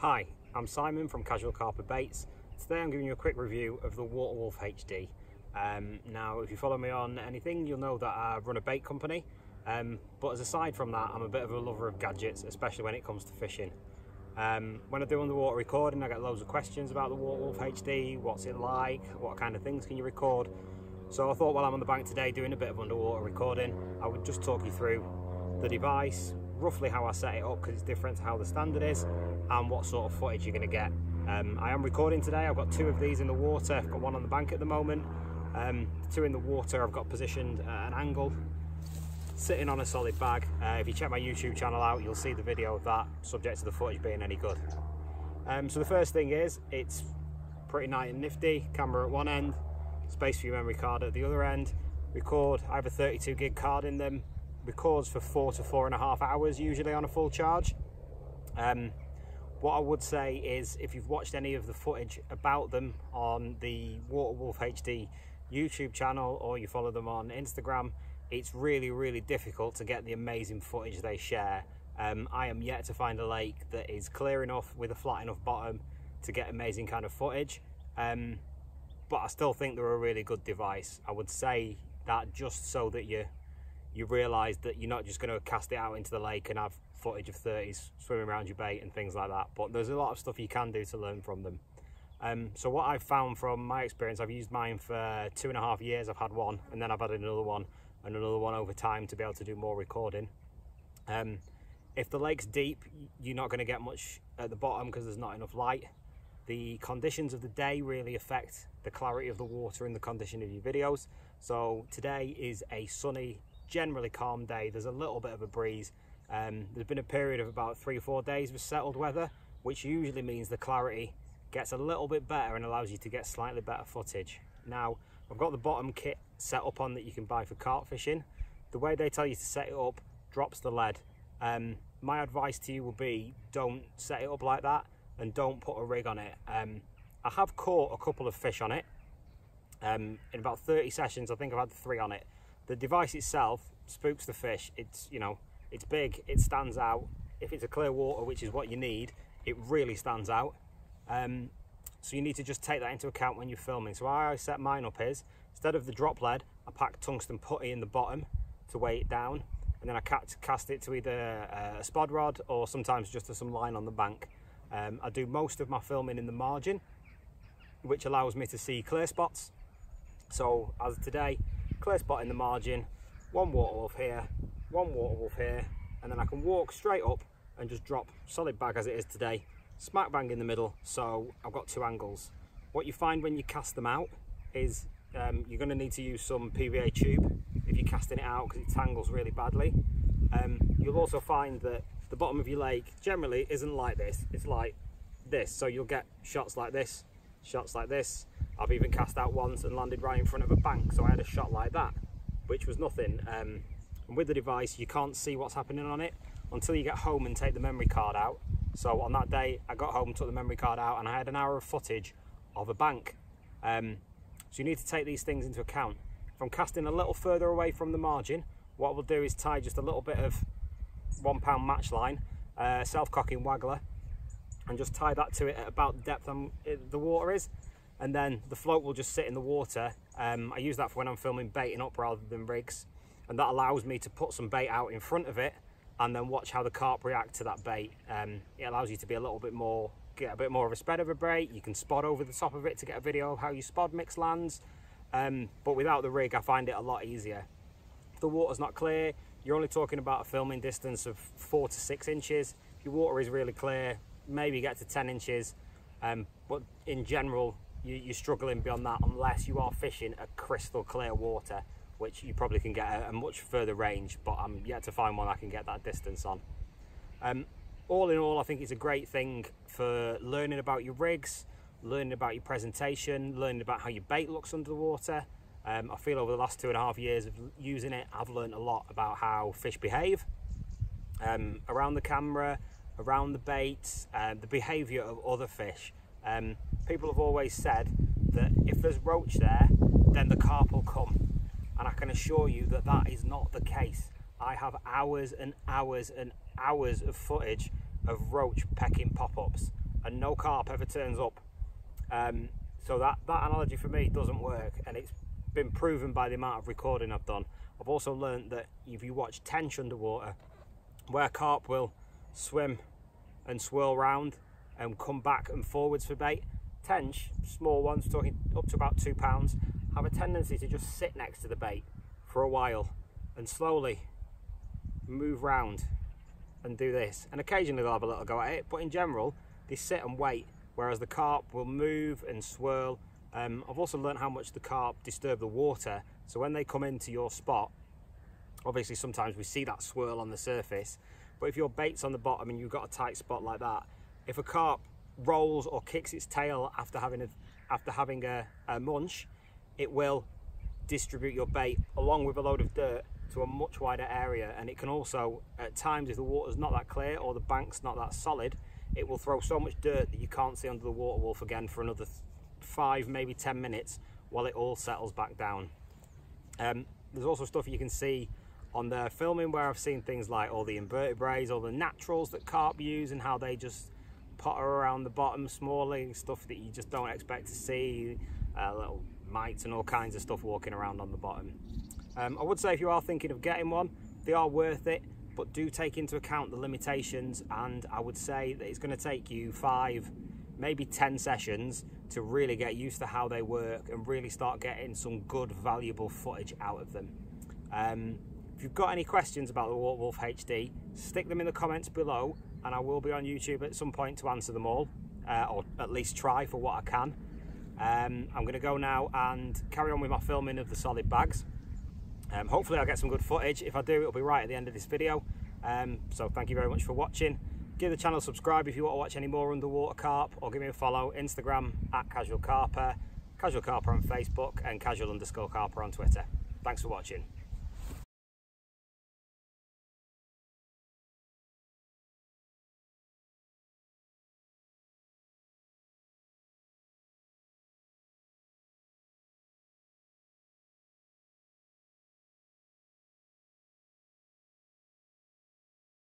Hi, I'm Simon from Casual Carper Baits. Today I'm giving you a quick review of the Waterwolf HD. Now if you follow me on anything, you'll know that I run a bait company, but aside from that, I'm a bit of a lover of gadgets, especially when it comes to fishing. When I do underwater recording, I get loads of questions about the Waterwolf HD. What's it like? What kind of things can you record? So I thought while I'm on the bank today doing a bit of underwater recording, I would just talk you through the device, roughly how I set it up, because it's different to how the standard is, and what sort of footage you're going to get. I am recording today. I've got two of these in the water. I've got one on the bank at the moment. Two in the water I've got positioned at an angle, sitting on a solid bag. If you check my YouTube channel out, you'll see the video of that, subject to the footage being any good. So the first thing is, it's pretty nice and nifty. Camera at one end, space for your memory card at the other end. Record, I have a 32 gig card in them. Records for 4 to 4.5 hours usually on a full charge. What I would say is, if you've watched any of the footage about them on the Waterwolf HD YouTube channel, or you follow them on Instagram, it's really difficult to get the amazing footage they share. I am yet to find a lake that is clear enough with a flat enough bottom to get amazing kind of footage, but I still think they're a really good device. I would say that just so that you realise that you're not just going to cast it out into the lake and have footage of 30s swimming around your bait and things like that, but there's a lot of stuff you can do to learn from them. So what I've found from my experience, I've used mine for 2.5 years. I've had one, and then I've had another one and another one over time to be able to do more recording. If the lake's deep, you're not going to get much at the bottom because there's not enough light. The conditions of the day really affect the clarity of the water and the condition of your videos. So today is a sunny, generally calm day. There's a little bit of a breeze. There's been a period of about 3 or 4 days with settled weather, which usually means the clarity gets a little bit better and allows you to get slightly better footage. Now, I've got the bottom kit set up on that you can buy for carp fishing. The way they tell you to set it up drops the lead. My advice to you will be, don't set it up like that, and don't put a rig on it. I have caught a couple of fish on it. In about 30 sessions, I think I've had 3 on it. The device itself spooks the fish. It's, you know, it's big, it stands out. If it's a clear water, which is what you need, it really stands out. So you need to just take that into account when you're filming. So how I set mine up is, instead of the drop lead, I pack tungsten putty in the bottom to weigh it down, and then I cast it to either a spod rod or sometimes just to some line on the bank. I do most of my filming in the margin, which allows me to see clear spots. So as today, clear spot in the margin, one waterwolf here, one waterwolf here, and then I can walk straight up and just drop solid bag as it is today, smack bang in the middle. So I've got 2 angles. What you find when you cast them out is you're going to need to use some PVA tube if you're casting it out, because it tangles really badly. You'll also find that the bottom of your lake generally isn't like this, it's like this. So you'll get shots like this, shots like this. I've even cast out once and landed right in front of a bank, so I had a shot like that, which was nothing. And with the device, you can't see what's happening on it until you get home and take the memory card out. So on that day, I got home, took the memory card out, and I had an hour of footage of a bank. So you need to take these things into account. If I'm casting a little further away from the margin, what we'll do is tie just a little bit of 1 pound match line, self-cocking waggler, and just tie that to it at about the depth the water is, and then the float will just sit in the water. I use that for when I'm filming baiting up rather than rigs, and that allows me to put some bait out in front of it and then watch how the carp react to that bait. It allows you to be a little bit more, get a bit more of a spread of a bait. You can spot over the top of it to get a video of how your spod mix lands, but without the rig I find it a lot easier. If the water's not clear, you're only talking about a filming distance of 4 to 6 inches. If your water is really clear, maybe get to 10 inches, but in general you're struggling beyond that unless you are fishing a crystal clear water, which you probably can get at a much further range, but I'm yet to find one I can get that distance on. All in all, I think it's a great thing for learning about your rigs, learning about your presentation, learning about how your bait looks under the water. I feel over the last 2.5 years of using it, I've learned a lot about how fish behave around the camera, around the bait, the behaviour of other fish. People have always said that if there's roach there, then the carp will come, and I can assure you that that is not the case. I have hours and hours and hours of footage of roach pecking pop-ups. and no carp ever turns up. So that analogy for me doesn't work, and it's been proven by the amount of recording I've done. I've also learned that if you watch tench underwater, where carp will swim and swirl round and come back and forwards for bait, tench, small ones, talking up to about 2 pounds, have a tendency to just sit next to the bait for a while and slowly move round and do this. And occasionally they'll have a little go at it, but in general they sit and wait, whereas the carp will move and swirl. I've also learned how much the carp disturb the water, so when they come into your spot, obviously sometimes we see that swirl on the surface, but if your bait's on the bottom and you've got a tight spot like that, if a carp rolls or kicks its tail after having a munch, it will distribute your bait along with a load of dirt to a much wider area. And it can also, at times, if the water's not that clear or the bank's not that solid, it will throw so much dirt that you can't see under the water wolf again for another 5, maybe 10 minutes while it all settles back down. There's also stuff you can see on the filming where I've seen things like all the invertebrates, all the naturals that carp use, and how they just potter around the bottom, smalling stuff that you just don't expect to see, little mites and all kinds of stuff walking around on the bottom. I would say if you are thinking of getting one, they are worth it, but do take into account the limitations, and I would say that it's going to take you 5, maybe 10 sessions to really get used to how they work and really start getting some good, valuable footage out of them. If you've got any questions about the Water Wolf HD, stick them in the comments below, and I will be on YouTube at some point to answer them all, or at least try for what I can. I'm going to go now and carry on with my filming of the solid bags. Hopefully I'll get some good footage. If I do, it'll be right at the end of this video. So thank you very much for watching. Give the channel a subscribe if you want to watch any more underwater carp, or give me a follow. Instagram @CasualCarper, Casual Carper on Facebook, and Casual_Carper on Twitter. Thanks for watching.